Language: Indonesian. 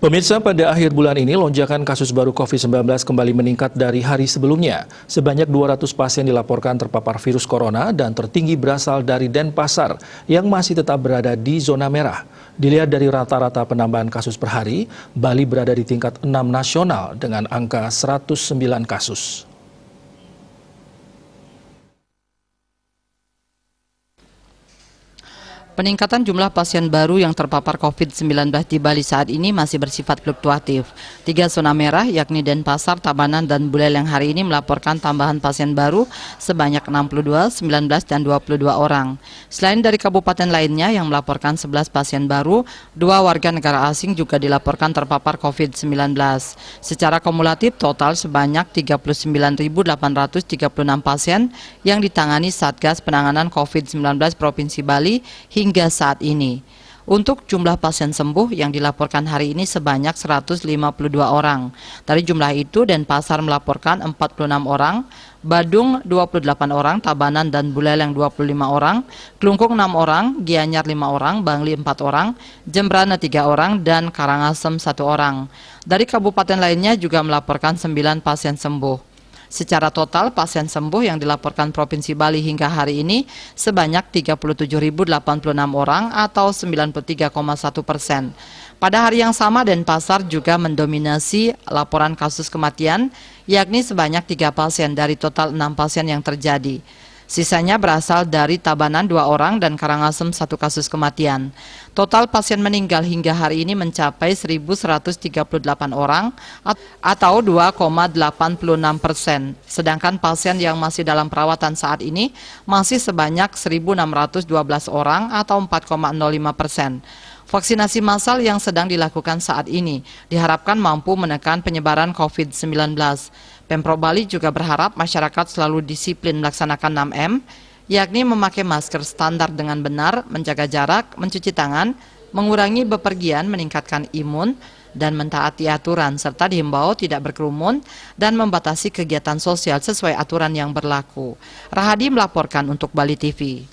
Pemirsa, pada akhir bulan ini lonjakan kasus baru COVID-19 kembali meningkat dari hari sebelumnya. Sebanyak 200 pasien dilaporkan terpapar virus corona dan tertinggi berasal dari Denpasar yang masih tetap berada di zona merah. Dilihat dari rata-rata penambahan kasus per hari, Bali berada di tingkat 6 nasional dengan angka 109 kasus. Peningkatan jumlah pasien baru yang terpapar COVID-19 di Bali saat ini masih bersifat fluktuatif. 3 zona merah yakni Denpasar, Tabanan, dan Buleleng hari ini melaporkan tambahan pasien baru sebanyak 62, 19, dan 22 orang. Selain dari kabupaten lainnya yang melaporkan 11 pasien baru, 2 warga negara asing juga dilaporkan terpapar COVID-19. Secara kumulatif total sebanyak 39.836 pasien yang ditangani Satgas Penanganan COVID-19 Provinsi Bali hingga saat ini. Untuk jumlah pasien sembuh yang dilaporkan hari ini sebanyak 152 orang. Dari jumlah itu, Denpasar melaporkan 46 orang, Badung 28 orang, Tabanan dan Buleleng 25 orang, Klungkung 6 orang, Gianyar 5 orang, Bangli 4 orang, Jembrana 3 orang, dan Karangasem 1 orang. Dari kabupaten lainnya juga melaporkan 9 pasien sembuh. Secara total, pasien sembuh yang dilaporkan Provinsi Bali hingga hari ini sebanyak 37.086 orang atau 93,1%. Pada hari yang sama, Denpasar juga mendominasi laporan kasus kematian, yakni sebanyak 3 pasien dari total 6 pasien yang terjadi. Sisanya berasal dari Tabanan 2 orang dan Karangasem 1 kasus kematian. Total pasien meninggal hingga hari ini mencapai 1.138 orang atau 2,86%. Sedangkan pasien yang masih dalam perawatan saat ini masih sebanyak 1.612 orang atau 4,05%. Vaksinasi massal yang sedang dilakukan saat ini diharapkan mampu menekan penyebaran COVID-19. Pemprov Bali juga berharap masyarakat selalu disiplin melaksanakan 6M, yakni memakai masker standar dengan benar, menjaga jarak, mencuci tangan, mengurangi bepergian, meningkatkan imun, dan mentaati aturan, serta dihimbau tidak berkerumun dan membatasi kegiatan sosial sesuai aturan yang berlaku. Rahadi melaporkan untuk Bali TV.